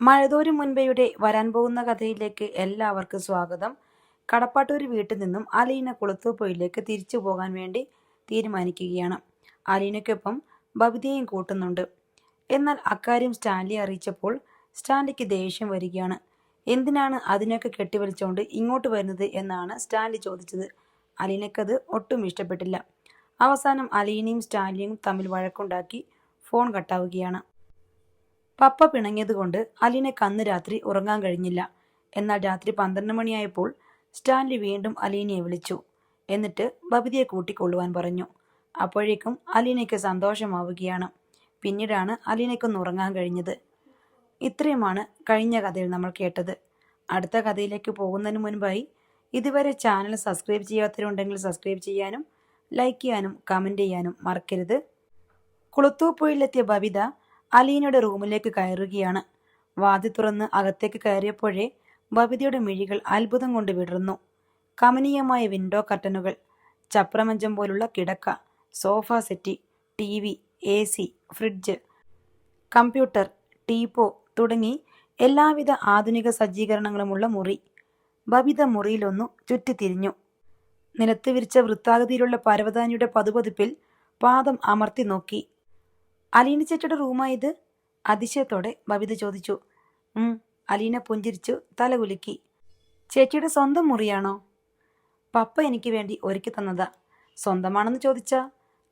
മഴതോരും മുൻപെയുടെ വരാൻ പോകുന്ന കഥയിലേക്ക് എല്ലാവർക്കും സ്വാഗതം. കടപ്പാട്ടൂർ വീട്ടിൽ നിന്നും അലീന കുളത്തൂപ്പുഴയിലേക്ക് തിരിച്ചു പോകാൻ വേണ്ടി തീരുമാനിക്കുകയാണ്. അലീനയ്ക്കൊപ്പം ബബിതയും കൂട്ടുന്നുണ്ട്. എന്നാൽ അക്കാര്യം സ്റ്റാൻലിയെ അറിയിച്ചപ്പോൾ സ്റ്റാൻലിക്ക് ദേഷ്യം വരികയാണ്. എന്തിനാണ് അതിനൊക്കെ കെട്ടിവലിച്ചുകൊണ്ട് ഇങ്ങോട്ട് വരുന്നത് എന്നാണ് സ്റ്റാൻലി ചോദിച്ചത്. അലീനയ്ക്കത് ഒട്ടും ഇഷ്ടപ്പെട്ടില്ല. അവസാനം അലീനയും സ്റ്റാൻലിയും തമ്മിൽ വഴക്കുണ്ടാക്കി ഫോൺ കട്ടാവുകയാണ്. പപ്പ പിണങ്ങിയതുകൊണ്ട് അലീനയ്ക്ക് അന്ന് രാത്രി ഉറങ്ങാൻ കഴിഞ്ഞില്ല. എന്നാൽ രാത്രി 12 മണിയായപ്പോൾ സ്റ്റാൻലി വീണ്ടും അലീനയെ വിളിച്ചു. എന്നിട്ട് ബബിതയെ കൂട്ടിക്കൊള്ളുവാൻ പറഞ്ഞു. അപ്പോഴേക്കും അലീനയ്ക്ക് സന്തോഷമാവുകയാണ്. പിന്നീടാണ് അലീനയ്ക്കൊന്ന് ഉറങ്ങാൻ കഴിഞ്ഞത്. ഇത്രയുമാണ് കഴിഞ്ഞ കഥയിൽ നമ്മൾ കേട്ടത്. അടുത്ത കഥയിലേക്ക് പോകുന്നതിന് മുൻപായി ഇതുവരെ ചാനൽ സബ്സ്ക്രൈബ് ചെയ്യാത്തവരുണ്ടെങ്കിൽ സബ്സ്ക്രൈബ് ചെയ്യാനും ലൈക്ക് ചെയ്യാനും കമൻറ്റ് ചെയ്യാനും മറക്കരുത്. കുളത്തൂപ്പുഴയിലെത്തിയ ബബിത അലീനയുടെ റൂമിലേക്ക് കയറുകയാണ്. വാതിൽ തുറന്ന് അകത്തേക്ക് കയറിയപ്പോഴേ ബബിതയുടെ മിഴികൾ അത്ഭുതം കൊണ്ട് വിടർന്നു. കമനീയമായ വിൻഡോ കർട്ടനുകൾ, ചപ്രമഞ്ചം പോലുള്ള കിടക്ക, sofa settee, TV, AC, fridge, computer, teapoy തുടങ്ങി എല്ലാവിധ ആധുനിക സജ്ജീകരണങ്ങളുമുള്ള മുറി. ബബിത മുറിയിലൊന്നു ചുറ്റിത്തിരിഞ്ഞു. നിലത്ത് വിരിച്ച വൃത്താകൃതിയിലുള്ള പരവതാനിയുടെ പതുപതുപ്പിൽ പാദം അമർത്തി നോക്കി. അലീന ചേച്ചിയുടെ റൂമായത്? അതിശയത്തോടെ ബബിത ചോദിച്ചു. അലീന പുഞ്ചിരിച്ചു തല കുലുക്കി. ചേച്ചിയുടെ സ്വന്തം മുറിയാണോ? പപ്പ എനിക്ക് വേണ്ടി ഒരുക്കി തന്നതാ. സ്വന്തമാണെന്ന് ചോദിച്ചാ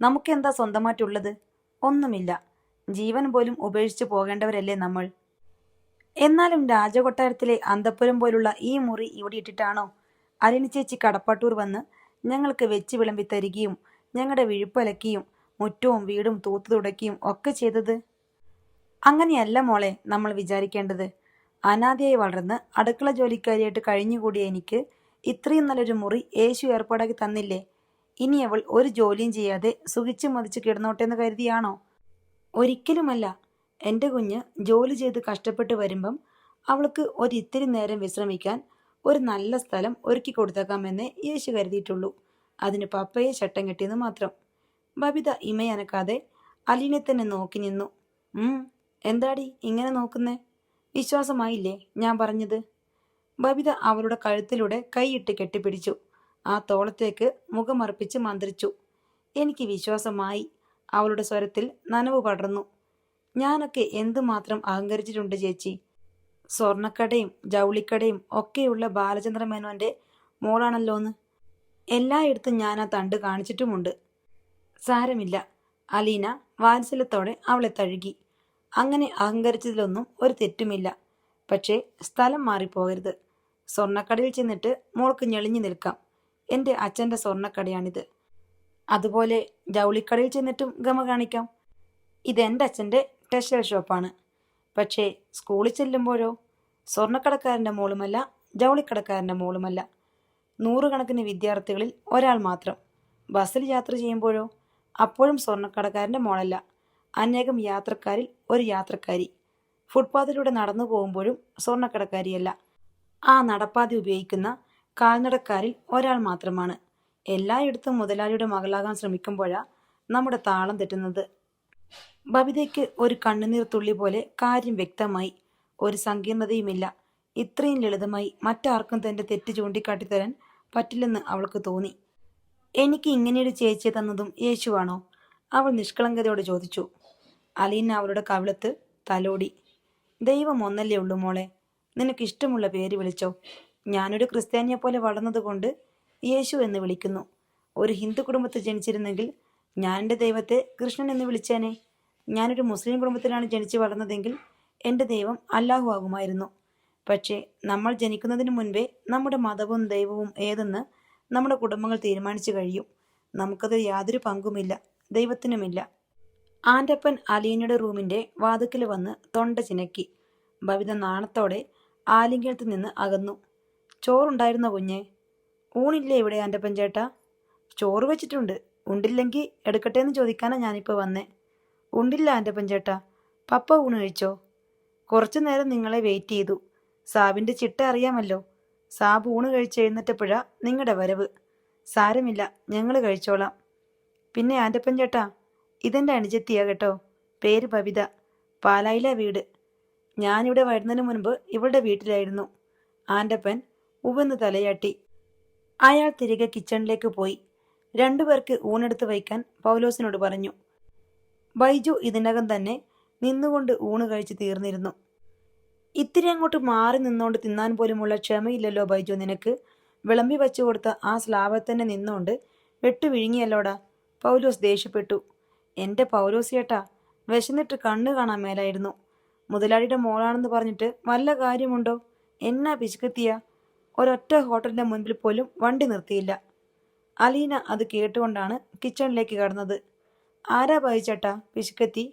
നമുക്കെന്താ സ്വന്തമായിട്ടുള്ളത്? ഒന്നുമില്ല. ജീവൻ പോലും ഉപേക്ഷിച്ചു പോകേണ്ടവരല്ലേ നമ്മൾ. എന്നാലും രാജകൊട്ടാരത്തിലെ അന്തഃപുരം പോലുള്ള ഈ മുറി ഇവിടെ ഇട്ടിട്ടാണോ അലീന ചേച്ചി കടപ്പാട്ടൂർ വന്ന് ഞങ്ങൾക്ക് വെച്ച് വിളമ്പി തരികയും ഞങ്ങളുടെ വിഴുപ്പലക്കിയും മുറ്റവും വീടും തൂത്തു തുടക്കിയും ഒക്കെ ചെയ്തത്? അങ്ങനെയല്ല മോളെ നമ്മൾ വിചാരിക്കേണ്ടത്. അനാഥയായി വളർന്ന് അടുക്കള ജോലിക്കാരിയായിട്ട് കഴിഞ്ഞുകൂടിയ എനിക്ക് ഇത്രയും നല്ലൊരു മുറി യേശു ഏർപ്പാടാക്കി തന്നില്ലേ? ഇനി അവൾ ഒരു ജോലിയും ചെയ്യാതെ സുഖിച്ചു മതിച്ച് കിടന്നോട്ടെ എന്ന് കരുതിയാണോ? ഒരിക്കലുമല്ല. എൻ്റെ കുഞ്ഞ് ജോലി ചെയ്ത് കഷ്ടപ്പെട്ട് വരുമ്പം അവൾക്ക് ഒരിത്തിരി നേരം വിശ്രമിക്കാൻ ഒരു നല്ല സ്ഥലം ഒരുക്കി കൊടുത്തേക്കാമെന്നേ യേശു കരുതിയിട്ടുള്ളൂ. അതിന് പപ്പയെ ചട്ടം കെട്ടിയെന്ന് മാത്രം. ബബിത ഇമയനക്കാതെ അലീനെ തന്നെ നോക്കി നിന്നു. എന്താടി ഇങ്ങനെ നോക്കുന്നേ? വിശ്വാസമായില്ലേ ഞാൻ പറഞ്ഞത്? ബബിത അവളുടെ കഴുത്തിലൂടെ കൈയിട്ട് കെട്ടിപ്പിടിച്ചു. ആ തോളത്തേക്ക് മുഖമർപ്പിച്ച് മന്ത്രിച്ചു. എനിക്ക് വിശ്വാസമായി. അവളുടെ സ്വരത്തിൽ നനവ് പടർന്നു. ഞാനൊക്കെ എന്തുമാത്രം അഹങ്കരിച്ചിട്ടുണ്ട് ചേച്ചി. സ്വർണ്ണക്കടയും ജൗളിക്കടയും ഒക്കെയുള്ള ബാലചന്ദ്ര മേനോന്റെ മോളാണല്ലോന്ന്. എല്ലായിടത്തും ഞാൻ ആ തണ്ട് കാണിച്ചിട്ടുമുണ്ട്. സാരമില്ല. അലീന വാത്സല്യത്തോടെ അവളെ തഴുകി. അങ്ങനെ അഹങ്കരിച്ചതിലൊന്നും ഒരു തെറ്റുമില്ല. പക്ഷേ സ്ഥലം മാറിപ്പോകരുത്. സ്വർണ്ണക്കടയിൽ ചെന്നിട്ട് മോൾക്ക് ഞെളിഞ്ഞു നിൽക്കാം. എൻ്റെ അച്ഛൻ്റെ സ്വർണ്ണക്കടയാണിത്. അതുപോലെ ജൗളിക്കടയിൽ ചെന്നിട്ടും ഗമ കാണിക്കാം. ഇതെൻ്റെ അച്ഛൻ്റെ ടെക്സ്റ്റൈൽ ഷോപ്പാണ്. പക്ഷേ സ്കൂളിൽ ചെല്ലുമ്പോഴോ സ്വർണ്ണക്കടക്കാരൻ്റെ മോളുമല്ല, ജൗളിക്കടക്കാരൻ്റെ മോളുമല്ല. 100 കണക്കിന് വിദ്യാർത്ഥികളിൽ ഒരാൾ മാത്രം. ബസ്സിൽ യാത്ര ചെയ്യുമ്പോഴോ അപ്പോഴും സ്വർണ്ണക്കടക്കാരൻ്റെ മോളല്ല, അനേകം യാത്രക്കാരിൽ ഒരു യാത്രക്കാരി. ഫുട്പാത്തിലൂടെ നടന്നു പോകുമ്പോഴും സ്വർണ്ണക്കടക്കാരിയല്ല, ആ നടപ്പാതി ഉപയോഗിക്കുന്ന കാൽനടക്കാരിൽ ഒരാൾ മാത്രമാണ്. എല്ലായിടത്തും മുതലാളിയുടെ മകളാകാൻ ശ്രമിക്കുമ്പോഴാ നമ്മുടെ താളം തെറ്റുന്നത്. ബബിതയ്ക്ക് ഒരു കണ്ണുനീർ തുള്ളി പോലെ കാര്യം വ്യക്തമായി. ഒരു സങ്കീർണതയുമില്ല. ഇത്രയും ലളിതമായി മറ്റാർക്കും തൻ്റെ തെറ്റ് ചൂണ്ടിക്കാട്ടിത്തരാൻ പറ്റില്ലെന്ന് അവൾക്ക് തോന്നി. എനിക്ക് ഇങ്ങനെയൊരു ചേച്ചിയെ തന്നതും യേശുവാണോ? അവൾ നിഷ്കളങ്കതയോടെ ചോദിച്ചു. അലീന അവളുടെ കവിളത്ത് തലോടി. ദൈവം ഒന്നല്ലേ ഉള്ളൂ മോളെ. നിനക്കിഷ്ടമുള്ള പേര് വിളിച്ചോ. ഞാനൊരു ക്രിസ്ത്യാനിയെ പോലെ വളർന്നതുകൊണ്ട് യേശു എന്ന് വിളിക്കുന്നു. ഒരു ഹിന്ദു കുടുംബത്തിൽ ജനിച്ചിരുന്നെങ്കിൽ ഞാൻ എൻ്റെ ദൈവത്തെ കൃഷ്ണൻ എന്ന് വിളിച്ചേനെ. ഞാനൊരു മുസ്ലിം കുടുംബത്തിലാണ് ജനിച്ചു വളർന്നതെങ്കിൽ എൻ്റെ ദൈവം അല്ലാഹു ആകുമായിരുന്നു. പക്ഷേ നമ്മൾ ജനിക്കുന്നതിന് മുൻപേ നമ്മുടെ മതവും ദൈവവും ഏതെന്ന് നമ്മുടെ കുടുംബങ്ങൾ തീരുമാനിച്ചു കഴിയും. നമുക്കത് യാതൊരു പങ്കുമില്ല, ദൈവത്തിനുമില്ല. ആൻ്റപ്പൻ അലീനയുടെ റൂമിൻ്റെ വാതുക്കൽ വന്ന് തൊണ്ട ചിനക്കി. ബബിത നാണത്തോടെ ആലിംഗനത്തിൽ നിന്ന് അകന്നു. ചോറുണ്ടായിരുന്നോ കുഞ്ഞെ? ഊണില്ലേ ഇവിടെ ആൻ്റപ്പൻ ചേട്ടാ? ചോറ് വെച്ചിട്ടുണ്ട്. ഉണ്ടില്ലെങ്കിൽ എടുക്കട്ടെ എന്ന് ചോദിക്കാനാണ് ഞാനിപ്പോൾ വന്നേ. ഉണ്ടില്ല ആൻ്റപ്പൻ ചേട്ടാ. പപ്പ ഊണ് കഴിച്ചോ? കുറച്ചു നേരം നിങ്ങളെ വെയിറ്റ് ചെയ്തു. സാബിൻ്റെ ചിട്ട അറിയാമല്ലോ. സാബ് ഊണ് കഴിച്ചെഴുന്നേറ്റപ്പോഴാ നിങ്ങളുടെ വരവ്. സാരമില്ല, ഞങ്ങൾ കഴിച്ചോളാം. പിന്നെ ആൻ്റപ്പൻ ചേട്ടാ, ഇതെൻ്റെ അനുജത്തിയാ കേട്ടോ. പേര് ബബിത. പാലായില വീട്. ഞാനിവിടെ വരുന്നതിന് മുൻപ് ഇവളുടെ വീട്ടിലായിരുന്നു. ആൻ്റപ്പൻ ഉവ്വെന്ന് തലയാട്ടി. അയാൾ തിരികെ കിച്ചണിലേക്ക് പോയി. രണ്ടുപേർക്ക് ഊണെടുത്ത് വയ്ക്കാൻ പൗലോസിനോട് പറഞ്ഞു. ബൈജു ഇതിനകം തന്നെ നിന്നുകൊണ്ട് ഊണ് കഴിച്ച് തീർന്നിരുന്നു. ഇത്തിരി അങ്ങോട്ട് മാറി നിന്നോണ്ട് തിന്നാൻ പോലുമുള്ള ക്ഷമയില്ലല്ലോ ബൈജു നിനക്ക്. വിളമ്പി വെച്ചു കൊടുത്ത ആ സ്ലാബിൽ തന്നെ നിന്നോണ്ട് വെട്ടു വിഴുങ്ങിയല്ലോടാ. പൗലോസ് ദേഷ്യപ്പെട്ടു. എൻ്റെ പൗലോസ് ചേട്ടാ, വിശന്നിട്ട് കണ്ണു കാണാൻ മേലായിരുന്നു. മുതലാളിയുടെ മോളാണെന്ന് പറഞ്ഞിട്ട് വല്ല കാര്യമുണ്ടോ? എന്നാ പിശുക്കത്തിയ. ഒരൊറ്റ ഹോട്ടലിൻ്റെ മുൻപിൽ പോലും വണ്ടി നിർത്തിയില്ല. അലീന അത് കേട്ടുകൊണ്ടാണ് കിച്ചണിലേക്ക് കടന്നത്. ആരാ ബൈജേട്ടാ പിശുക്കത്തി?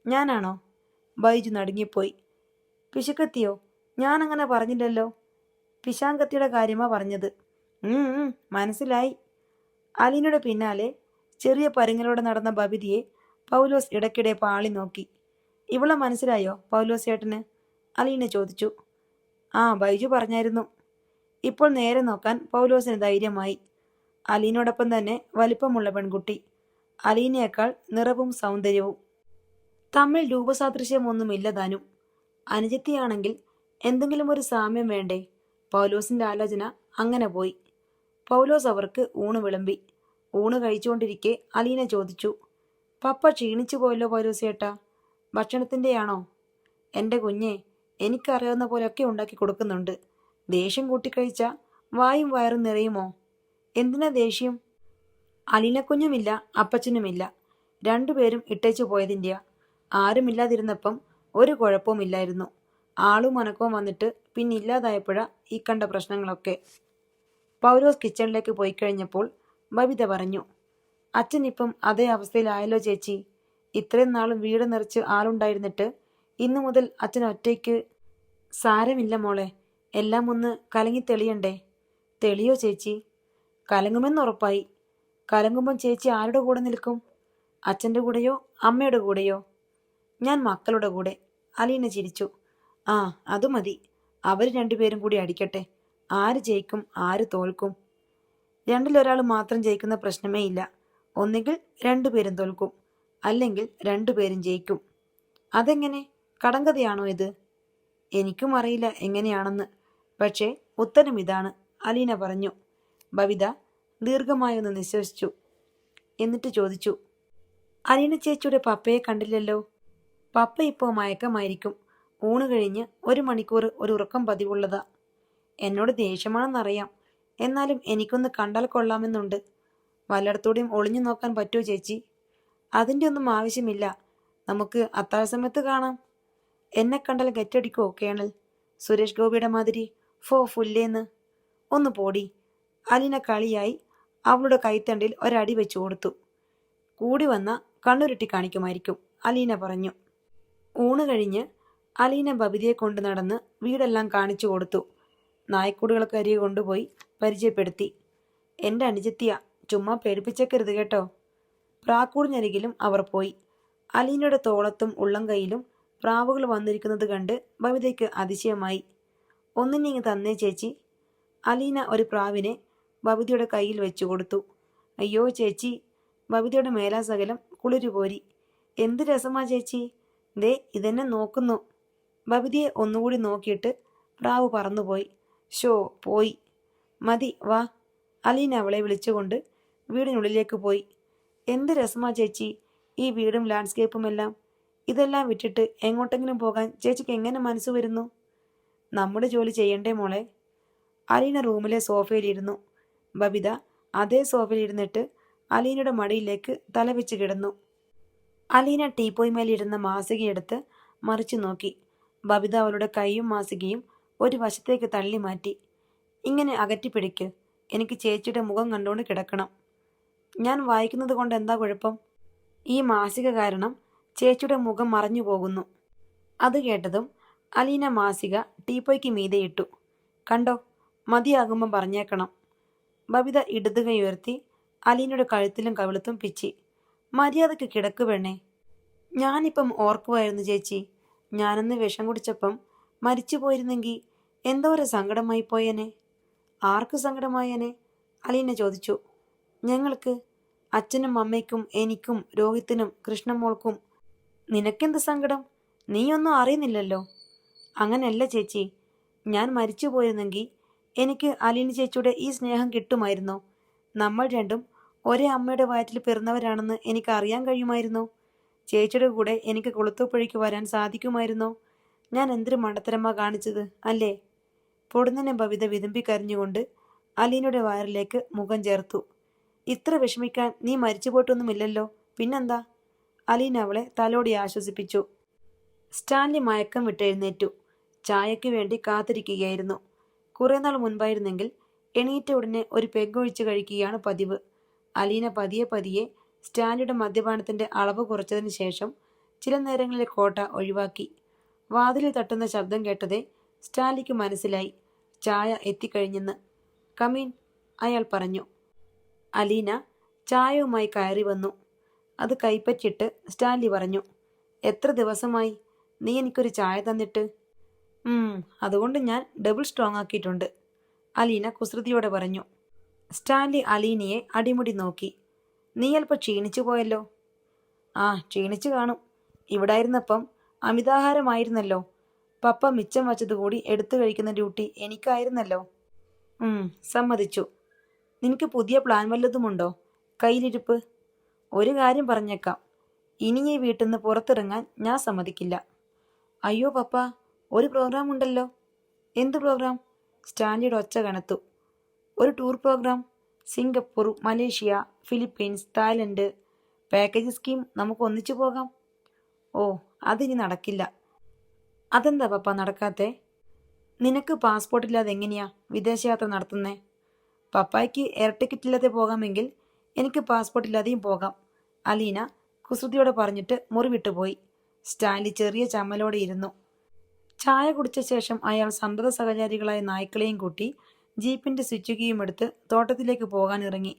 ഞാനാണോ? ബൈജു നടുങ്ങിപ്പോയി. പിശുക്കത്തിയോ? ഞാനങ്ങനെ പറഞ്ഞില്ലല്ലോ. പിശാങ്കത്തിയുടെ കാര്യമാ പറഞ്ഞത്. മനസ്സിലായി. അലീനയുടെ പിന്നാലെ ചെറിയ പരുങ്ങലോടെ നടന്ന ബബിതിയെ പൗലോസ് ഇടയ്ക്കിടെ പാളി നോക്കി. ഇവളെ മനസ്സിലായോ പൗലോസ് ചേട്ടന്? അലീന ചോദിച്ചു. ആ, ബൈജു പറഞ്ഞായിരുന്നു. ഇപ്പോൾ നേരെ നോക്കാൻ പൗലോസിന് ധൈര്യമായി. അലീനോടൊപ്പം തന്നെ വലിപ്പമുള്ള പെൺകുട്ടി. അലീനയേക്കാൾ നിറവും സൗന്ദര്യവും. തമ്മിൽ രൂപസാദൃശ്യമൊന്നുമില്ല താനും. അനുജത്തിയാണെങ്കിൽ എന്തെങ്കിലും ഒരു സാമ്യം വേണ്ടേ? പൗലോസിന്റെ ആലോചന അങ്ങനെ പോയി. പൗലോസ് അവർക്ക് ഊണ് വിളമ്പി. ഊണ് കഴിച്ചുകൊണ്ടിരിക്കെ അലീന ചോദിച്ചു. പപ്പ ക്ഷീണിച്ചു പോയല്ലോ പൗലോസ് ചേട്ടാ. ഭക്ഷണത്തിൻ്റെയാണോ? എൻ്റെ കുഞ്ഞെ, എനിക്കറിയാവുന്ന പോലെയൊക്കെ ഉണ്ടാക്കി കൊടുക്കുന്നുണ്ട്. ദേഷ്യം കൂട്ടിക്കഴിച്ചാ വായും വയറും നിറയുമോ? എന്തിനാ ദേഷ്യം? അലീനക്കുഞ്ഞുമില്ല, അപ്പച്ചനുമില്ല. രണ്ടുപേരും ഇട്ടേച്ചു പോയതിൻ്റെയാ. ആരുമില്ലാതിരുന്നപ്പം ഒരു കുഴപ്പവുമില്ലായിരുന്നു. ആളും അനക്കവും വന്നിട്ട് പിന്നില്ലാതായപ്പോഴാ ഈ കണ്ട പ്രശ്നങ്ങളൊക്കെ. പൗലോസ് കിച്ചണിലേക്ക് പോയി കഴിഞ്ഞപ്പോൾ ബബിത പറഞ്ഞു. അച്ഛനിപ്പം അതേ അവസ്ഥയിലായല്ലോ ചേച്ചി. ഇത്രയും നാളും വീട് നിറച്ച് ആളുണ്ടായിരുന്നിട്ട് ഇന്നു മുതൽ അച്ഛൻ ഒറ്റയ്ക്ക്. സാരമില്ല മോളെ, എല്ലാം ഒന്ന് കലങ്ങി തെളിയണ്ടേ? തെളിയോ ചേച്ചി? കലങ്ങുമെന്നുറപ്പായി. കലങ്ങുമ്പം ചേച്ചി ആരുടെ കൂടെ നിൽക്കും? അച്ഛൻ്റെ കൂടെയോ അമ്മയുടെ കൂടെയോ? ഞാൻ മക്കളുടെ കൂടെ. അലീന ചിരിച്ചു. ആ, അത് മതി. അവർ രണ്ടുപേരും കൂടി അടിക്കട്ടെ. ആര് ജയിക്കും ആര് തോൽക്കും? രണ്ടിലൊരാൾ മാത്രം ജയിക്കുന്ന പ്രശ്നമേ ഇല്ല. ഒന്നുകിൽ രണ്ടുപേരും തോൽക്കും, അല്ലെങ്കിൽ രണ്ടുപേരും ജയിക്കും. അതെങ്ങനെ? കടങ്കഥയാണോ ഇത്? എനിക്കും അറിയില്ല എങ്ങനെയാണെന്ന്. പക്ഷേ ഉത്തരം ഇതാണ്, അലീന പറഞ്ഞു. ബബിത ദീർഘമായൊന്ന് നിശ്വസിച്ചു. എന്നിട്ട് ചോദിച്ചു. അലീന ചേച്ചിയുടെ പപ്പയെ കണ്ടില്ലല്ലോ. പപ്പ ഇപ്പോൾ മയക്കമായിരിക്കും. ഊണ് കഴിഞ്ഞ് 1 മണിക്കൂർ ഒരു ഉറക്കം പതിവുള്ളതാ. എന്നോട് ദേഷ്യമാണെന്നറിയാം. എന്നാലും എനിക്കൊന്ന് കണ്ടാൽ കൊള്ളാമെന്നുണ്ട്. വല്ലയിടത്തൂടെയും ഒളിഞ്ഞു നോക്കാൻ പറ്റുമോ ചേച്ചി? അതിൻ്റെ ഒന്നും ആവശ്യമില്ല. നമുക്ക് അത്താഴ സമയത്ത് കാണാം. എന്നെ കണ്ടാൽ ഗറ്റടിക്കോ കേണൽ? സുരേഷ് ഗോപിയുടെ മാതിരി ഫുല്ലേന്ന്. ഒന്ന് പോടി. അലീന കളിയായി അവളുടെ കൈത്തണ്ടിൽ ഒരടി വെച്ചു കൊടുത്തു. കൂടി വന്ന കണ്ണുരുട്ടി കാണിക്കുമായിരിക്കും, അലീന പറഞ്ഞു. ഊണ് കഴിഞ്ഞ് അലീന ബബിതയെ കൊണ്ട് നടന്ന് വീടെല്ലാം കാണിച്ചു കൊടുത്തു. നായ്ക്കൂടുകൾക്ക് അരികെ കൊണ്ടുപോയി പരിചയപ്പെടുത്തി. എൻ്റെ അനുജത്തിയ, ചുമ്മാ പേടിപ്പിച്ചേക്കരുത് കേട്ടോ. പ്രാക്കൂടിനരികിലും അവർ പോയി. അലീനയുടെ തോളത്തും ഉള്ളം കൈയിലും പ്രാവുകൾ വന്നിരിക്കുന്നത് കണ്ട് ബബിതയ്ക്ക് അതിശയമായി. ഒന്നിനിങ്ങ് തന്നേ ചേച്ചി. അലീന ഒരു പ്രാവിനെ ബബിതയുടെ കയ്യിൽ വെച്ചു കൊടുത്തു. അയ്യോ ചേച്ചി. ബബിതയുടെ മേലാസകലം കുളിരുപോരി. എന്ത് രസമാ ചേച്ചി. ദേ ഇതെന്നെ നോക്കുന്നു. ബബിതയെ ഒന്നുകൂടി നോക്കിയിട്ട് പ്രാവ് പറന്നുപോയി. ഷോ പോയി. മതി വാ. അലീന അവളെ വിളിച്ചുകൊണ്ട് വീടിനുള്ളിലേക്ക് പോയി. എന്ത് രസമാ ചേച്ചി ഈ വീടും ലാൻഡ്സ്കേപ്പും എല്ലാം. ഇതെല്ലാം വിട്ടിട്ട് എങ്ങോട്ടെങ്കിലും പോകാൻ ചേച്ചിക്ക് എങ്ങനെ മനസ്സ് വരുന്നു? നമ്മുടെ ജോലി ചെയ്യണ്ടേ മോളെ? അലീന റൂമിലെ സോഫയിലിരുന്നു. ബബിത അതേ സോഫയിലിരുന്നിട്ട് അലീനയുടെ മടിയിലേക്ക് തലവെച്ച് കിടന്നു. അലീന ടീപ്പോയ്മേലിരുന്ന മാസികയെടുത്ത് മറിച്ചു നോക്കി. ബബിത അവളുടെ കൈയും മാസികയും ഒരു വശത്തേക്ക് തള്ളി മാറ്റി. ഇങ്ങനെ അകറ്റിപ്പിടിക്ക്. എനിക്ക് ചേച്ചിയുടെ മുഖം കണ്ടുകൊണ്ട് കിടക്കണം. ഞാൻ വായിക്കുന്നത് കൊണ്ട് എന്താ കുഴപ്പം? ഈ മാസിക കാരണം ചേച്ചിയുടെ മുഖം മറഞ്ഞു പോകുന്നു. അത് കേട്ടതും അലീന മാസിക ടീപ്പോയ്ക്ക് മീതെയിട്ടു. കണ്ടോ, മതിയാകുമ്പം പറഞ്ഞേക്കണം. ബബിത ഇടത് കൈ ഉയർത്തി അലീനയുടെ കഴുത്തിലും കവിളത്തും പിച്ചി. മര്യാദയ്ക്ക് കിടക്കു വേണേ. ഞാനിപ്പം ഓർക്കുമായിരുന്നു ചേച്ചി, ഞാനന്ന് വിഷം കുടിച്ചപ്പം മരിച്ചു പോയിരുന്നെങ്കിൽ എന്തോരം സങ്കടമായി പോയേനെ. ആർക്ക് സങ്കടമായേനെ? അലീന ചോദിച്ചു. ഞങ്ങൾക്ക്, അച്ഛനും അമ്മയ്ക്കും എനിക്കും രോഹിത്തിനും കൃഷ്ണമോൾക്കും. നിനക്കെന്ത് സങ്കടം? നീയൊന്നും അറിയുന്നില്ലല്ലോ. അങ്ങനെയല്ല ചേച്ചി. ഞാൻ മരിച്ചു പോയിരുന്നെങ്കിൽ എനിക്ക് അലീന ചേച്ചിയുടെ ഈ സ്നേഹം കിട്ടുമായിരുന്നോ? നമ്മൾ രണ്ടും ഒരേ അമ്മയുടെ വയറ്റിൽ പിറന്നവരാണെന്ന് എനിക്ക് അറിയാൻ കഴിയുമായിരുന്നോ? ചേച്ചിയുടെ കൂടെ എനിക്ക് കുളത്തൂപ്പുഴയ്ക്ക് വരാൻ സാധിക്കുമായിരുന്നോ? ഞാൻ എന്തൊരു മണ്ടത്തരമാ കാണിച്ചത് അല്ലേ? പൊടുന്നനെ ബബിത വിതുമ്പിക്കരഞ്ഞുകൊണ്ട് അലീനയുടെ വയറിലേക്ക് മുഖം ചേർത്തു. ഇത്ര വിഷമിക്കാൻ നീ മരിച്ചു പോയിട്ടൊന്നുമില്ലല്ലോ, പിന്നെന്താ? അലീന അവളെ തലോടി ആശ്വസിപ്പിച്ചു. സ്റ്റാൻലി മയക്കം വിട്ടെഴുന്നേറ്റു. ചായയ്ക്ക് വേണ്ടി കാത്തിരിക്കുകയായിരുന്നു. കുറെ നാൾ മുൻപായിരുന്നെങ്കിൽ എണീറ്റ ഉടനെ ഒരു പെഗ്ഗൊഴിച്ച് കഴിക്കുകയാണ് പതിവ്. അലീന പതിയെ പതിയെ സ്റ്റാൻലിയുടെ മദ്യപാനത്തിന്റെ അളവ് കുറച്ചതിന് ശേഷം ചില നേരങ്ങളിൽ കോട്ട ഒഴിവാക്കി. വാതിലിൽ തട്ടുന്ന ശബ്ദം കേട്ടതേ സ്റ്റാൻലിക്ക് മനസ്സിലായി ചായ എത്തിക്കഴിഞ്ഞെന്ന്. കമീൻ, അയാൾ പറഞ്ഞു. അലീന ചായവുമായി കയറി വന്നു. അത് കൈപ്പറ്റിയിട്ട് സ്റ്റാൻലി പറഞ്ഞു, എത്ര ദിവസമായി നീ എനിക്കൊരു ചായ തന്നിട്ട്? അതുകൊണ്ട് ഞാൻ ഡബിൾ സ്ട്രോങ് ആക്കിയിട്ടുണ്ട്, അലീന കുസൃതിയോടെ പറഞ്ഞു. സ്റ്റാൻലി അലീനയെ അടിമുടി നോക്കി. നീ അല്പം ക്ഷീണിച്ചു പോയല്ലോ. ആ, ക്ഷീണിച്ചു കാണും. ഇവിടായിരുന്നപ്പം അമിതാഹാരമായിരുന്നല്ലോ. പപ്പ മിച്ചം വച്ചതുകൂടി എടുത്തു കഴിക്കുന്ന ഡ്യൂട്ടി എനിക്കായിരുന്നല്ലോ. സമ്മതിച്ചു. നിനക്ക് പുതിയ പ്ലാൻ വല്ലതുമുണ്ടോ? കയ്യിലിരിപ്പ്. ഒരു കാര്യം പറഞ്ഞേക്കാം, ഇനി ഈ വീട്ടിൽ നിന്ന് പുറത്തിറങ്ങാൻ ഞാൻ സമ്മതിക്കില്ല. അയ്യോ പപ്പ, ഒരു പ്രോഗ്രാം ഉണ്ടല്ലോ. എന്ത് പ്രോഗ്രാം? സ്റ്റാൻലിയുടെ ഒച്ച കനത്തു. ഒരു tour program. Singapore, Malaysia, Philippines, Thailand. Package scheme. നമുക്ക് ഒന്നിച്ചു പോകാം. ഓ, അതിനി നടക്കില്ല. അതെന്താ പപ്പ നടക്കാത്തെ? നിനക്ക് പാസ്പോർട്ടില്ലാതെ എങ്ങനെയാ വിദേശയാത്ര നടത്തുന്നേ? പപ്പായ്ക്ക് എയർ ടിക്കറ്റ് ഇല്ലാതെ പോകാമെങ്കിൽ എനിക്ക് പാസ്പോർട്ടില്ലാതെയും പോകാം, അലീന കുസൃതിയോടെ പറഞ്ഞിട്ട് മുറി വിട്ടുപോയി. സ്റ്റാൻലി ചെറിയ ചമ്മലോടെ ഇരുന്നു. ചായ കുടിച്ച ശേഷം അയാൾ സന്തത സഹചാരികളായ നായ്ക്കളെയും കൂട്ടി ജീപ്പിന്റെ സ്വിച്ച് കീയും എടുത്ത് തോട്ടത്തിലേക്ക് പോകാൻ ഇറങ്ങി.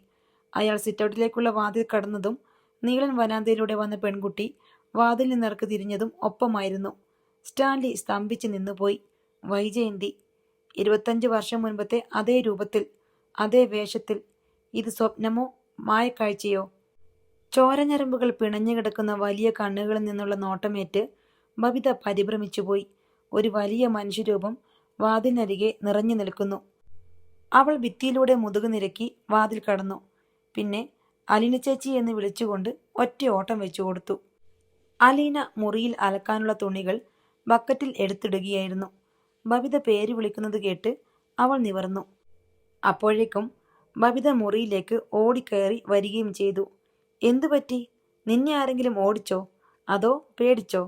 അയാൾ സിറ്റൗട്ടിലേക്കുള്ള വാതിൽ കടന്നതും നീളൻ വരാന്തയിലൂടെ വന്ന പെൺകുട്ടി വാതിൽ നിന്നിറക്ക് തിരിഞ്ഞതും ഒപ്പമായിരുന്നു. സ്റ്റാൻലി സ്തംഭിച്ച് നിന്നുപോയി. വൈജയന്തി. 25 വർഷം മുൻപത്തെ അതേ രൂപത്തിൽ, അതേ വേഷത്തിൽ. ഇത് സ്വപ്നമോ മായക്കാഴ്ചയോ? ചോരഞരമ്പുകൾ പിണഞ്ഞു കിടക്കുന്ന വലിയ കണ്ണുകളിൽ നിന്നുള്ള നോട്ടമേറ്റ് ബബിത പരിഭ്രമിച്ചുപോയി. ഒരു വലിയ മനുഷ്യരൂപം വാതിലിനരികെ നിറഞ്ഞു നിൽക്കുന്നു. അവൾ ഭിത്തിയിലൂടെ മുതുകു നിരക്കി വാതിൽ കടന്നു. പിന്നെ അലീന ചേച്ചി എന്ന് വിളിച്ചുകൊണ്ട് ഒറ്റ ഓട്ടം വെച്ചു കൊടുത്തു. അലീന മുറിയിൽ അലക്കാനുള്ള തുണികൾ ബക്കറ്റിൽ എടുത്തിടുകയായിരുന്നു. ബബിത പേര് വിളിക്കുന്നത് കേട്ട് അവൾ നിവർന്നു. അപ്പോഴേക്കും ബബിത മുറിയിലേക്ക് ഓടിക്കയറി വരികയും ചെയ്തു. എന്തു പറ്റി? നിന്നെ ആരെങ്കിലും ഓടിച്ചോ? അതോ പേടിച്ചോ?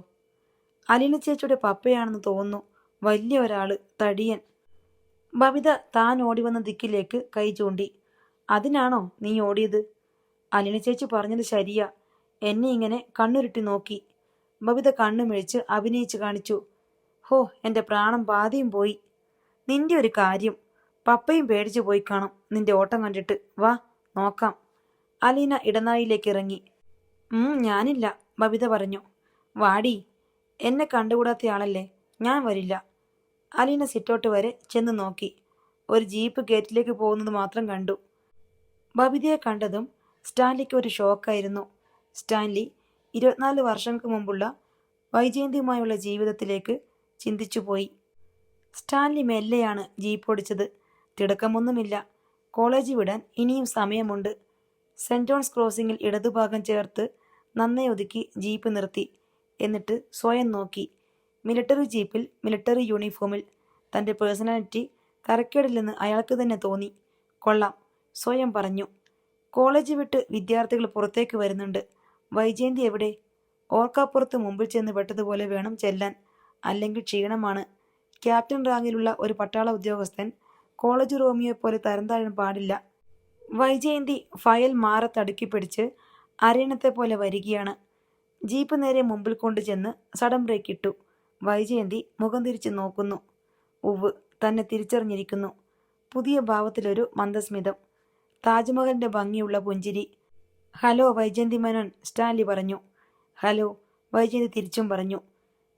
അലീന ചേച്ചിയുടെ പപ്പയാണെന്ന് തോന്നുന്നു. വലിയ ഒരാള്, തടിയൻ. ബബിത താൻ ഓടിവന്ന ദിക്കിലേക്ക് കൈ ചൂണ്ടി. അതിനാണോ നീ ഓടിയത്? അലീന ചേച്ചി പറഞ്ഞത് ശരിയാ. എന്നെ ഇങ്ങനെ കണ്ണുരുട്ടി നോക്കി. ബബിത കണ്ണുമിഴിച്ച് അഭിനയിച്ച് കാണിച്ചു. ഹോ, എൻ്റെ പ്രാണം പാതിയും പോയി. നിന്റെ ഒരു കാര്യം, പപ്പയും പേടിച്ചു പോയി കാണും നിന്റെ ഓട്ടം കണ്ടിട്ട്. വാ നോക്കാം. അലീന ഇടനാഴിയിലേക്ക് ഇറങ്ങി. ഞാനില്ല, ബബിത പറഞ്ഞു. വാടി. എന്നെ കണ്ടുകൂടാത്തയാളല്ലേ, ഞാൻ വരില്ല. അലീന സിറ്റൗട്ട് വരെ ചെന്ന് നോക്കി. ഒരു ജീപ്പ് ഗേറ്റിലേക്ക് പോകുന്നത് മാത്രം കണ്ടു. ബബിതയെ കണ്ടതും സ്റ്റാൻലിക്ക് ഒരു ഷോക്കായിരുന്നു. സ്റ്റാൻലി 24 വർഷങ്ങൾക്ക് മുമ്പുള്ള വൈജയന്തിയുമായുള്ള ജീവിതത്തിലേക്ക് ചിന്തിച്ചുപോയി. സ്റ്റാൻലി മെല്ലെയാണ് ജീപ്പ് ഓടിച്ചത്. തിടക്കമൊന്നുമില്ല. കോളേജ് വിടാൻ ഇനിയും സമയമുണ്ട്. സെന്റ് ജോൺസ് ക്രോസിംഗിൽ ഇടതുഭാഗം ചേർത്ത് നന്നേ ഒതുക്കി ജീപ്പ് നിർത്തി. എന്നിട്ട് സ്വയം നോക്കി. മിലിട്ടറി ജീപ്പിൽ, മിലിട്ടറി യൂണിഫോമിൽ. തൻ്റെ പേഴ്സണാലിറ്റി തരക്കേടില്ലെന്ന് അയാൾക്ക് തന്നെ തോന്നി. കൊള്ളാം, സ്വയം പറഞ്ഞു. കോളേജ് വിട്ട് വിദ്യാർത്ഥികൾ പുറത്തേക്ക് വരുന്നുണ്ട്. വൈജയന്തി എവിടെ? ഓർക്കാപ്പുറത്ത് മുമ്പിൽ ചെന്ന് പെട്ടതുപോലെ വേണം ചെല്ലാൻ, അല്ലെങ്കിൽ ക്ഷീണമാണ്. ക്യാപ്റ്റൻ റാങ്കിലുള്ള ഒരു പട്ടാള ഉദ്യോഗസ്ഥൻ കോളേജ് റോമിയോയെ പോലെ തരം താഴാൻ പാടില്ല. വൈജയന്തി ഫയൽ മാറത്തടുക്കി പിടിച്ച് അരയണത്തെ പോലെ വരികയാണ്. ജീപ്പ് നേരെ മുമ്പിൽ കൊണ്ടു ചെന്ന് സഡൻ ബ്രേക്ക് ഇട്ടു. വൈജയന്തി മുഖം തിരിച്ച് നോക്കുന്നു. ഉവ്, തന്നെ തിരിച്ചറിഞ്ഞിരിക്കുന്നു. പുതിയ ഭാവത്തിലൊരു മന്ദസ്മിതം. താജ്മഹലിന്റെ ഭംഗിയുള്ള പുഞ്ചിരി. ഹലോ വൈജയന്തി മേനോൻ, സ്റ്റാൻലി പറഞ്ഞു. ഹലോ, വൈജയന്തി തിരിച്ചും പറഞ്ഞു.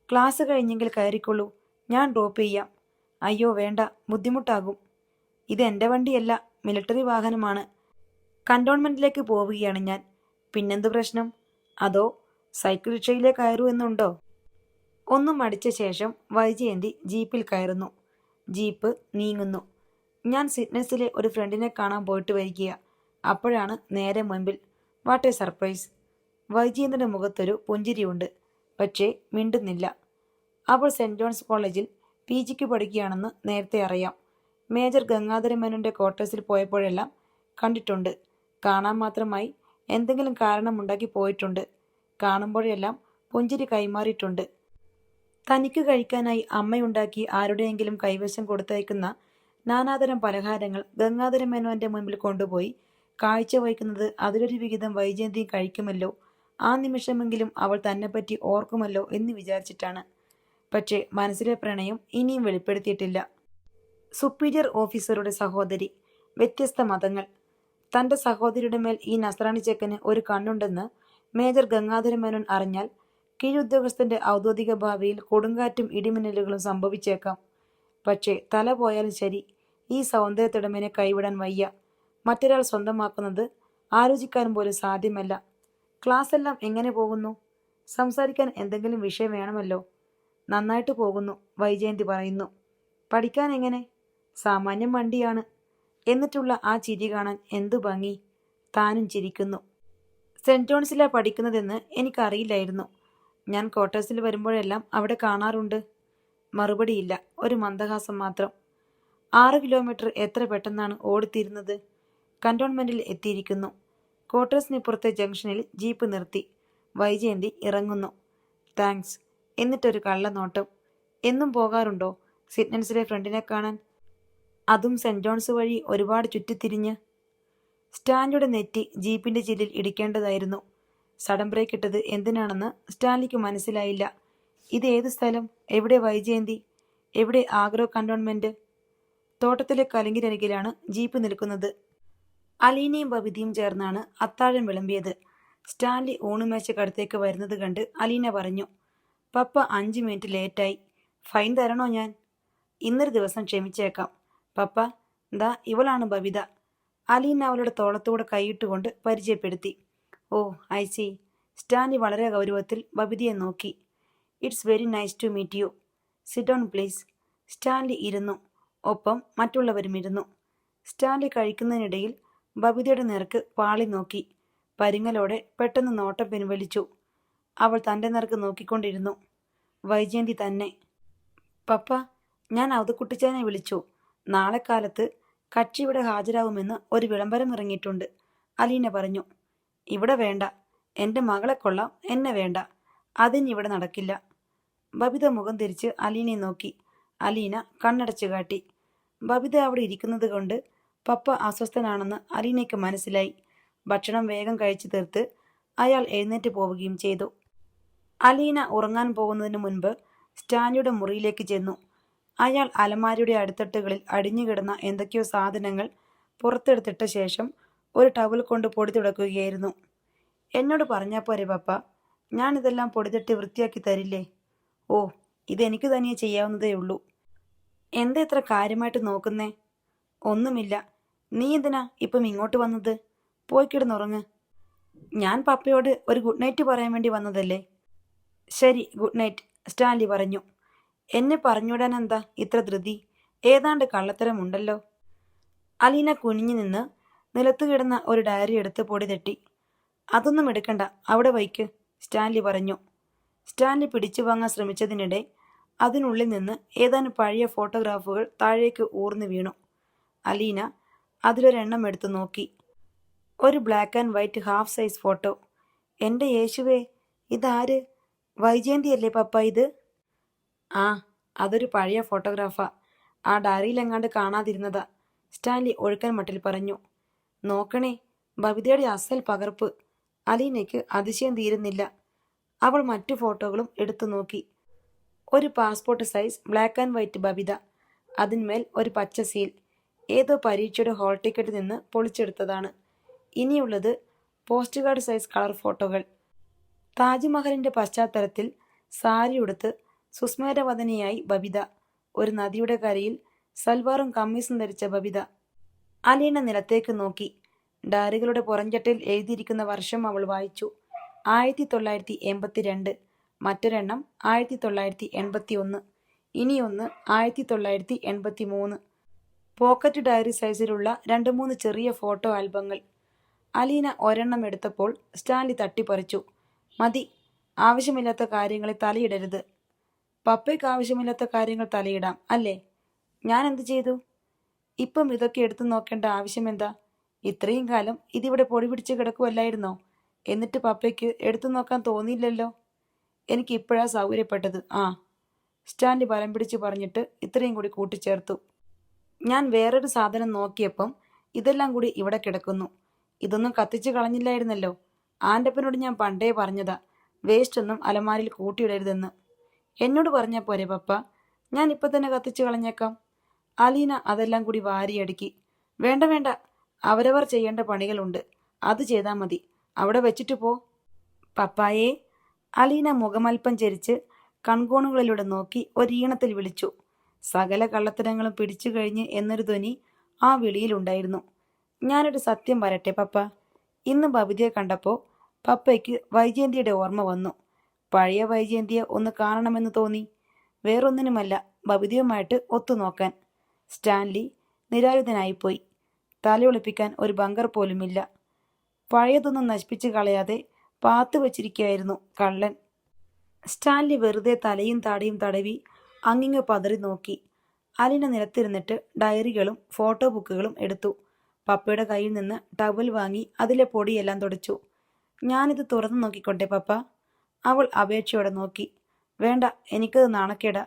ക്ലാസ് കഴിഞ്ഞെങ്കിൽ കയറിക്കൊള്ളൂ, ഞാൻ ഡ്രോപ്പ് ചെയ്യാം. അയ്യോ വേണ്ട, ബുദ്ധിമുട്ടാകും. ഇതെൻ്റെ വണ്ടിയല്ല, മിലിട്ടറി വാഹനമാണ്. കന്റോൺമെന്റിലേക്ക് പോവുകയാണ് ഞാൻ. പിന്നെന്ത് പ്രശ്നം? അതോ സൈക്കിൾ റിക്ഷയിലേ കയറൂ എന്നുണ്ടോ? ഒന്നും മടിച്ച ശേഷം വൈജയന്തി ജീപ്പിൽ കയറുന്നു. ജീപ്പ് നീങ്ങുന്നു. ഞാൻ സിഡ്നസിലെ ഒരു ഫ്രണ്ടിനെ കാണാൻ പോയിട്ട് വരികയാ. അപ്പോഴാണ് നേരെ മുൻപിൽ. What A surprise. വൈജയന്തിയുടെ മുഖത്തൊരു പുഞ്ചിരിയുണ്ട്. പക്ഷേ മിണ്ടുന്നില്ല. അവൾ സെന്റ് ജോൺസ് കോളേജിൽ PGക്ക് പഠിക്കുകയാണെന്ന് നേരത്തെ അറിയാം. മേജർ ഗംഗാധര മേനോന്റെ ക്വാർട്ടേഴ്സിൽ പോയപ്പോഴെല്ലാം കണ്ടിട്ടുണ്ട്. കാണാൻ മാത്രമായി എന്തെങ്കിലും കാരണമുണ്ടാക്കി പോയിട്ടുണ്ട്. കാണുമ്പോഴെല്ലാം പുഞ്ചിരി കൈമാറിയിട്ടുണ്ട്. തനിക്ക് കഴിക്കാനായി അമ്മയുണ്ടാക്കി ആരുടെയെങ്കിലും കൈവശം കൊടുത്തയക്കുന്ന നാനാതരം പലഹാരങ്ങൾ ഗംഗാധര മേനോന്റെ മുൻപിൽ കൊണ്ടുപോയി കാഴ്ച വയ്ക്കുന്നത് അതിലൊരു വിഹിതം വൈജയന്തിയും കഴിക്കുമല്ലോ, ആ നിമിഷമെങ്കിലും അവൾ തന്നെപ്പറ്റി ഓർക്കുമല്ലോ എന്ന് വിചാരിച്ചിട്ടാണ്. പക്ഷേ മനസ്സിലെ പ്രണയം ഇനിയും വെളിപ്പെടുത്തിയിട്ടില്ല. സുപ്പീരിയർ ഓഫീസറുടെ സഹോദരി, വ്യത്യസ്ത മതങ്ങൾ. തന്റെ സഹോദരിയുടെ മേൽ ഈ നസ്രാണി ചെക്കന് ഒരു കണ്ണുണ്ടെന്ന് മേജർ ഗംഗാധര മേനോൻ അറിഞ്ഞാൽ കീഴുദ്യോഗസ്ഥന്റെ ഔദ്യോഗിക ഭാവിയിൽ കൊടുങ്കാറ്റും ഇടിമിന്നലുകളും സംഭവിച്ചേക്കാം. പക്ഷേ തല പോയാലും ശരി, ഈ സൗന്ദര്യത്തിടമേനെ കൈവിടാൻ വയ്യ. മറ്റൊരാൾ സ്വന്തമാക്കുന്നത് ആലോചിക്കാനും പോലും സാധ്യമല്ല. ക്ലാസ് എല്ലാം എങ്ങനെ പോകുന്നു? സംസാരിക്കാൻ എന്തെങ്കിലും വിഷയം വേണമല്ലോ. നന്നായിട്ട് പോകുന്നു, വൈജയന്തി പറയുന്നു. പഠിക്കാൻ എങ്ങനെ? സാമാന്യം മണ്ടിയാണ്. എന്നിട്ടുള്ള ആ ചിരി കാണാൻ എന്തു ഭംഗി. താനും ചിരിക്കുന്നു. സെന്റ് ജോൺസിലാണ് പഠിക്കുന്നതെന്ന് എനിക്കറിയില്ലായിരുന്നു. ഞാൻ ക്വാർട്ടേഴ്സിൽ വരുമ്പോഴെല്ലാം അവിടെ കാണാറുണ്ട്. മറുപടിയില്ല, ഒരു മന്ദഹാസം മാത്രം. 6 കിലോമീറ്റർ എത്ര പെട്ടെന്നാണ് ഓടിത്തീരുന്നത്. കന്റോൺമെന്റിൽ എത്തിയിരിക്കുന്നു. ക്വാർട്ടേഴ്സിനിപ്പുറത്തെ ജംഗ്ഷനിൽ ജീപ്പ് നിർത്തി. വൈജയന്തി ഇറങ്ങുന്നു. താങ്ക്സ്. എന്നിട്ടൊരു കള്ളനോട്ടം. എന്നും പോകാറുണ്ടോ സിഡ്നസിലെ ഫ്രണ്ടിനെ കാണാൻ? അതും സെന്റ് ജോൺസ് വഴി ഒരുപാട് ചുറ്റിത്തിരിഞ്ഞ്. സ്റ്റാൻലിയുടെ നെറ്റി ജീപ്പിന്റെ ചില്ലിൽ ഇടിക്കേണ്ടതായിരുന്നു. സഡൻ ബ്രേക്ക് ഇട്ടത് എന്തിനാണെന്ന് സ്റ്റാൻലിക്ക് മനസ്സിലായില്ല. ഇത് ഏത് സ്ഥലം? എവിടെ വൈജയന്തി? എവിടെ ആഗ്രോ കന്റോൺമെന്റ്? തോട്ടത്തിലെ കലുങ്കിനരികിലാണ് ജീപ്പ് നിൽക്കുന്നത്. അലീനയും ബബിതയും ചേർന്നാണ് അത്താഴം വിളമ്പിയത്. സ്റ്റാൻലി ഊണുമേശക്കടുത്തേക്ക് വരുന്നത് കണ്ട് അലീന പറഞ്ഞു, പപ്പ 5 മിനിറ്റ് ലേറ്റായി. ഫൈൻ തരണോ ഞാൻ? ഇന്നൊരു ദിവസം ക്ഷമിച്ചേക്കാം പപ്പ. ദാ ഇവളാണ് ബബിത. അലീന അവളുടെ തോളത്തൂടെ കൈയിട്ടുകൊണ്ട് പരിചയപ്പെടുത്തി. ഓ ഐ സി. സ്റ്റാൻലി വളരെ ഗൗരവത്തിൽ ബബിതയെ നോക്കി. It's very nice to meet you. Sit down please. Stanley ഇരുന്നു. ഒപ്പം മറ്റുള്ളവരും ഇരുന്നു. സ്റ്റാൻലി കഴിക്കുന്നതിനിടയിൽ ബബിതയുടെ നേർക്ക് പാളി നോക്കി. പരിങ്ങലോടെ പെട്ടെന്ന് നോട്ടം പിൻവലിച്ചു. അവൾ തൻ്റെ നേർക്ക് നോക്കിക്കൊണ്ടിരുന്നു. വൈജയന്തി തന്നെ. പപ്പ, ഞാൻ അവതക്കുട്ടിച്ചാനെ വിളിച്ചു. നാളെ കാലത്ത് കക്ഷി ഇവിടെ ഹാജരാകുമെന്ന് ഒരു വിളംബരം ഇറങ്ങിയിട്ടുണ്ട്, അലീന പറഞ്ഞു. ഇവിടെ വേണ്ട. എൻ്റെ മകളെ കൊള്ളാം, എന്നെ വേണ്ട. അതിനിവിടെ നടക്കില്ല. ബബിത മുഖം തിരിച്ച് അലീനയെ നോക്കി. അലീന കണ്ണടച്ചു കാട്ടി. ബബിത അവിടെ ഇരിക്കുന്നത് കൊണ്ട് പപ്പ അസ്വസ്ഥനാണെന്ന് അലീനയ്ക്ക് മനസ്സിലായി. ഭക്ഷണം വേഗം കഴിച്ചു തീർത്ത് അയാൾ എഴുന്നേറ്റ് പോവുകയും ചെയ്തു. അലീന ഉറങ്ങാൻ പോകുന്നതിന് മുൻപ് സ്റ്റാൻലിയുടെ മുറിയിലേക്ക് ചെന്നു. അയാൾ അലമാരിയുടെ അടിത്തട്ടുകളിൽ അടിഞ്ഞുകിടന്ന എന്തൊക്കെയോ സാധനങ്ങൾ പുറത്തെടുത്തിട്ട ശേഷം ഒരു ടവൽ കൊണ്ട് പൊടി തുടക്കുകയായിരുന്നു. എന്നോട് പറഞ്ഞാൽ പോരെ പപ്പ, ഞാനിതെല്ലാം പൊടിതട്ടി വൃത്തിയാക്കി തരില്ലേ? ഓ, ഇതെനിക്ക് തനിയെ ചെയ്യാവുന്നതേ ഉള്ളൂ. എന്താ ഇത്ര കാര്യമായിട്ട് നോക്കുന്നേ? ഒന്നുമില്ല. നീ എന്തിനാ ഇപ്പം ഇങ്ങോട്ട് വന്നത്? പോയി കിടന്നുറങ്ങ്. ഞാൻ പപ്പയോട് ഒരു ഗുഡ് നൈറ്റ് പറയാൻ വേണ്ടി വന്നതല്ലേ. ശരി, ഗുഡ് നൈറ്റ്, സ്റ്റാൻലി പറഞ്ഞു. എന്നെ പറഞ്ഞുവിടാൻ എന്താ ഇത്ര ധൃതി? ഏതാണ്ട് കള്ളത്തരമുണ്ടല്ലോ. അലീന കുനിഞ്ഞു നിന്ന് നിലത്തു കിടന്ന ഒരു ഡയറി എടുത്ത് പൊടി തട്ടി. അതൊന്നും എടുക്കണ്ട, അവിടെ വയ്ക്ക്, സ്റ്റാൻലി പറഞ്ഞു. സ്റ്റാൻലി പിടിച്ചു വാങ്ങാൻ ശ്രമിച്ചതിനിടെ അതിനുള്ളിൽ നിന്ന് ഏതാനും പഴയ ഫോട്ടോഗ്രാഫുകൾ താഴേക്ക് ഊർന്നു വീണു. അലീന അതിലൊരെണ്ണം എടുത്തു നോക്കി. ഒരു black and white half size photo. എൻ്റെ യേശുവേ, ഇതാര്? വൈജയന്തിയല്ലേ പപ്പ ഇത്? ആ, അതൊരു പഴയ ഫോട്ടോഗ്രാഫാ. ആ ഡയറിയിലെങ്ങാണ്ട് കാണാതിരുന്നതാ, സ്റ്റാൻലി ഒഴുക്കൻ മട്ടിൽ പറഞ്ഞു. നോക്കണേ, ബബിതയുടെ അസൽ പകർപ്പ്. അലീനയ്ക്ക് അതിശയം തീരുന്നില്ല. അവൾ മറ്റു ഫോട്ടോകളും എടുത്തു നോക്കി. ഒരു passport size black and white Babita. അതിന്മേൽ ഒരു പച്ച സീൽ. ഏതോ പരീക്ഷയുടെ ഹോൾ ടിക്കറ്റിൽ നിന്ന് പൊളിച്ചെടുത്തതാണ്. ഇനിയുള്ളത് പോസ്റ്റ് കാർഡ് സൈസ് കളർ ഫോട്ടോകൾ. താജ്മഹലിൻ്റെ പശ്ചാത്തലത്തിൽ സാരി ഉടുത്ത് സുസ്മേരവദനയായി ബബിത. ഒരു നദിയുടെ കരയിൽ സൽവാറും കമ്മീസും ധരിച്ച ബബിത. അലീന നിലത്തേക്ക് നോക്കി. ഡയറികളുടെ പുറംചട്ടയിൽ എഴുതിയിരിക്കുന്ന വർഷം അവൾ വായിച്ചു. 1982. മറ്റൊരെണ്ണം 1981, ഇനിയൊന്ന് 1983. പോക്കറ്റ് ഡയറി സൈസിലുള്ള 2-3 ചെറിയ ഫോട്ടോ ആൽബങ്ങൾ. അലീന ഒരെണ്ണം എടുത്തപ്പോൾ സ്റ്റാൻലി തട്ടിപ്പറിച്ചു. മതി, ആവശ്യമില്ലാത്ത കാര്യങ്ങളിൽ തലയിടരുത്. പപ്പയ്ക്ക് ആവശ്യമില്ലാത്ത കാര്യങ്ങൾ തലയിടാം അല്ലേ? ഞാൻ എന്ത് ചെയ്തു? ഇപ്പം ഇതൊക്കെ എടുത്തു നോക്കേണ്ട ആവശ്യമെന്താ? ഇത്രയും കാലം ഇതിവിടെ പൊടി പിടിച്ച് കിടക്കുമല്ലായിരുന്നോ? എന്നിട്ട് പപ്പയ്ക്ക് എടുത്തു നോക്കാൻ തോന്നിയില്ലല്ലോ. എനിക്ക് ഇപ്പോഴാ സൗകര്യപ്പെട്ടത്. സ്റ്റാൻലി ബലം പിടിച്ച് പറഞ്ഞിട്ട് ഇത്രയും കൂടി കൂട്ടിച്ചേർത്തു. ഞാൻ വേറൊരു സാധനം നോക്കിയപ്പം ഇതെല്ലാം കൂടി ഇവിടെ കിടക്കുന്നു. ഇതൊന്നും കത്തിച്ച് കളഞ്ഞില്ലായിരുന്നല്ലോ. ആൻ്റപ്പനോട് ഞാൻ പണ്ടേ പറഞ്ഞതാ, വേസ്റ്റ് ഒന്നും അലമാരിൽ കൂട്ടിയിടരുതെന്ന്. എന്നോട് പറഞ്ഞാൽ പോരെ പപ്പ? ഞാൻ ഇപ്പം തന്നെ കത്തിച്ച് കളഞ്ഞേക്കാം. അലീന അതെല്ലാം കൂടി വാരിയടുക്കി. വേണ്ട വേണ്ട, അവരവർ ചെയ്യേണ്ട പണികളുണ്ട്, അത് ചെയ്താൽ മതി. അവിടെ വെച്ചിട്ട് പോ. പപ്പായേ? അലീന മുഖമൽപ്പം ചരിച്ച് കൺകോണുകളിലൂടെ നോക്കി ഒരീണത്തിൽ വിളിച്ചു. സകല കള്ളത്തരങ്ങളും പിടിച്ചു കഴിഞ്ഞ് എന്നൊരു ധ്വനി ആ വിളിയിലുണ്ടായിരുന്നു. ഞാനൊരു സത്യം പറയട്ടെ പപ്പ. ഇന്ന് ബബിതയെ കണ്ടപ്പോൾ പപ്പയ്ക്ക് വൈജയന്തിയുടെ ഓർമ്മ വന്നു. പഴയ വൈജയന്തിയെ ഒന്ന് കാണണമെന്ന് തോന്നി. വേറൊന്നിനുമല്ല, ബബിതയുമായിട്ട് ഒത്തുനോക്കാൻ. സ്റ്റാൻലി നിരായുധനായിപ്പോയി. തലയൊളിപ്പിക്കാൻ ഒരു ബങ്കർ പോലുമില്ല. പഴയതൊന്നും നശിപ്പിച്ച് കളയാതെ പാത്തു വച്ചിരിക്കുകയായിരുന്നു കള്ളൻ. സ്റ്റാൻലി വെറുതെ തലയും താടിയും തടവി അങ്ങിങ്ങ് പതറി നോക്കി. അലീന നിലത്തിരുന്നിട്ട് ഡയറികളും ഫോട്ടോ ബുക്കുകളും എടുത്തു. പപ്പയുടെ കയ്യിൽ നിന്ന് ടവൽ വാങ്ങി അതിലെ പൊടിയെല്ലാം തുടച്ചു. ഞാനിത് തുറന്നു നോക്കിക്കോട്ടെ പപ്പ? അവൾ അപേക്ഷയോടെ നോക്കി. വേണ്ട, എനിക്കത് നാണക്കേടാ.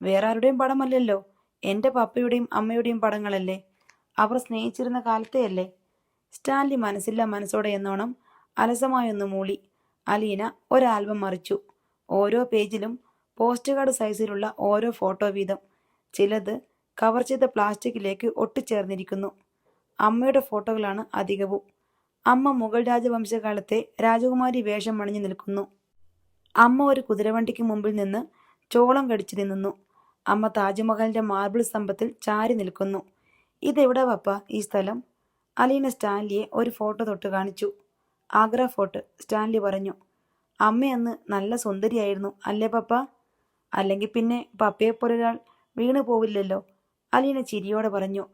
വേറെ ആരുടെയും പടമല്ലല്ലോ, എൻ്റെ പപ്പയുടെയും അമ്മയുടെയും പടങ്ങളല്ലേ. അവർ സ്നേഹിച്ചിരുന്ന കാലത്തെയല്ലേ. സ്റ്റാൻലി മനസ്സില്ല മനസ്സോടെ എന്നോണം അലസമായൊന്ന് മൂളി. അലീന ഒരാൽബം മറിച്ചു. ഓരോ പേജിലും പോസ്റ്റ് കാർഡ് സൈസിലുള്ള ഓരോ ഫോട്ടോ വീതം. ചിലത് കവർ ചെയ്ത പ്ലാസ്റ്റിക്കിലേക്ക് ഒട്ടിച്ചേർന്നിരിക്കുന്നു. അമ്മയുടെ ഫോട്ടോകളാണ് അധികവും. അമ്മ മുഗൾ രാജവംശകാലത്തെ രാജകുമാരി വേഷം അണിഞ്ഞു നിൽക്കുന്നു. അമ്മ ഒരു കുതിരവണ്ടിക്ക് മുമ്പിൽ നിന്ന് ചോളം കടിച്ചു തിന്നുന്നു. അമ്മ താജ്മഹലിന്റെ മാർബിൾ സ്തംഭത്തിൽ ചാരി നിൽക്കുന്നു. ഇതെവിടെ പപ്പ ഈ സ്ഥലം? അലീന സ്റ്റാൻലിയെ ഒരു ഫോട്ടോ തൊട്ട് കാണിച്ചു. ആഗ്ര ഫോർട്ട്, സ്റ്റാൻലി പറഞ്ഞു. അമ്മയന്ന് നല്ല സുന്ദരിയായിരുന്നു അല്ലേ പപ്പ? അല്ലെങ്കിൽ പിന്നെ പപ്പയെപ്പോലൊരാൾ വീണു പോവില്ലല്ലോ, അലീന ചിരിയോടെ പറഞ്ഞു.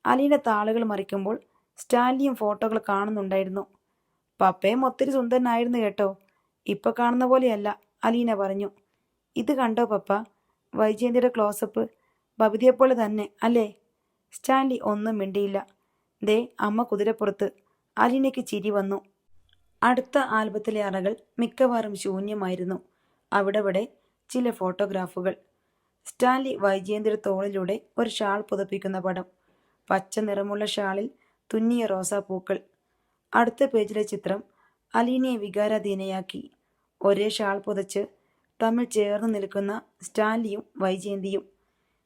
അലീന താളുകൾ മറിക്കുമ്പോൾ സ്റ്റാൻലിയും ഫോട്ടോകൾ കാണുന്നുണ്ടായിരുന്നു. പപ്പയും ഒത്തിരി സുന്ദരനായിരുന്നു കേട്ടോ. ഇപ്പൊ കാണുന്ന പോലെയല്ല, അലീന പറഞ്ഞു. ഇത് കണ്ടോ പപ്പ? വൈജയന്തിയുടെ ക്ലോസപ്പ്. ബബിതയെപ്പോലെ തന്നെ അല്ലേ? സ്റ്റാൻലി ഒന്നും മിണ്ടിയില്ല. ദേ അമ്മ കുതിരപ്പുറത്ത്. അലീനയ്ക്ക് ചിരി വന്നു. അടുത്ത ആൽബത്തിലെ അറകൾ മിക്കവാറും ശൂന്യമായിരുന്നു. അവിടെവിടെ ചില ഫോട്ടോഗ്രാഫുകൾ. സ്റ്റാൻലി വൈജയന്തിയുടെ തോളിലൂടെ ഒരു ഷാൾ പുതപ്പിക്കുന്ന പടം. പച്ച നിറമുള്ള ഷാളിൽ തുന്നിയ റോസാപ്പൂക്കൾ. അടുത്ത പേജിലെ ചിത്രം അലീനയെ വികാരാധീനയാക്കി. ഒരേ ഷാൾ പുതച്ച് തമ്മിൽ ചേർന്ന് നിൽക്കുന്ന സ്റ്റാൻലിയും വൈജയന്തിയും.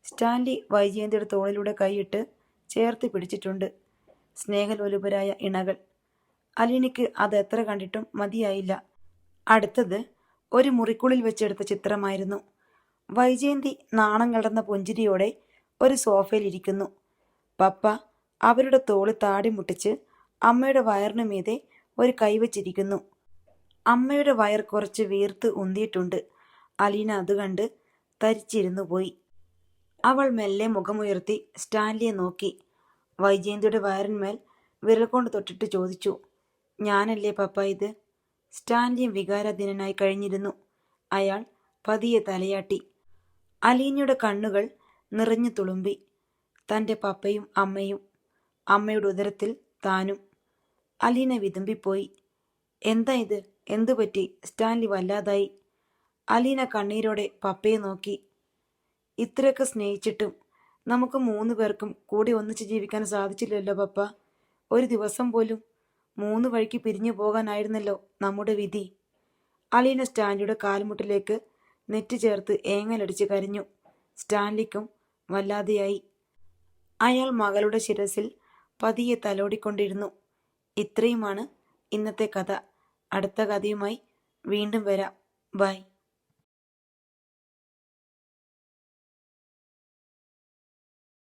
സ്റ്റാൻലി വൈജയന്തിയുടെ തോളിലൂടെ കൈയിട്ട് ചേർത്ത് പിടിച്ചിട്ടുണ്ട്. സ്നേഹലോലുപരായ ഇണകൾ. അലീനയ്ക്ക് അത് എത്ര കണ്ടിട്ടും മതിയായില്ല. അടുത്തത് ഒരു മുറിക്കുള്ളിൽ വെച്ചെടുത്ത ചിത്രമായിരുന്നു. വൈജയന്തി നാണം കലർന്ന പുഞ്ചിരിയോടെ ഒരു സോഫയിലിരിക്കുന്നു. പപ്പ അവരുടെ തോള് താടി മുട്ടിച്ച് അമ്മയുടെ വയറിനു മീതെ ഒരു കൈവച്ചിരിക്കുന്നു. അമ്മയുടെ വയർ കുറച്ച് വീർത്ത് ഉന്തിയിട്ടുണ്ട്. അലീന അത് കണ്ട് തരിച്ചിരുന്നു പോയി. അവൾ മെല്ലെ മുഖമുയർത്തി സ്റ്റാൻലിയെ നോക്കി. വൈജയന്തിയുടെ വയറിന്മേൽ വിരൽ കൊണ്ട് തൊട്ടിട്ട് ചോദിച്ചു, ഞാനല്ലേ പപ്പ ഇത്? സ്റ്റാൻലിയും വികാരാധീനനായി കഴിഞ്ഞിരുന്നു. അയാൾ പതിയെ തലയാട്ടി. അലീനയുടെ കണ്ണുകൾ നിറഞ്ഞു തുളുമ്പി. തൻ്റെ പപ്പയും അമ്മയും, അമ്മയുടെ ഉദരത്തിൽ താനും. അലീന വിതുമ്പിപ്പോയി. എന്താ ഇത്? എന്തുപറ്റി? സ്റ്റാൻലി വല്ലാതായി. അലീന കണ്ണീരോടെ പപ്പയെ നോക്കി. ഇത്രയൊക്കെ സ്നേഹിച്ചിട്ടും നമുക്ക് 3 പേർക്കും കൂടി ഒന്നിച്ച് ജീവിക്കാൻ സാധിച്ചില്ലല്ലോ പപ്പ. ഒരു ദിവസം പോലും. 3 വഴിക്ക് പിരിഞ്ഞു പോകാനായിരുന്നല്ലോ നമ്മുടെ വിധി. അലീന സ്റ്റാൻലിയുടെ കാൽമുട്ടിലേക്ക് നെറ്റി ചേർത്ത് ഏങ്ങലടിച്ച് കരഞ്ഞു. സ്റ്റാൻലിക്കും വല്ലാതെയായി. അയാൾ മകളുടെ ശിരസിൽ പതിയെ തലോടിക്കൊണ്ടിരുന്നു. ഇത്രയുമാണ് ഇന്നത്തെ കഥ. അടുത്ത കഥയുമായി വീണ്ടും വരാം. ബൈ.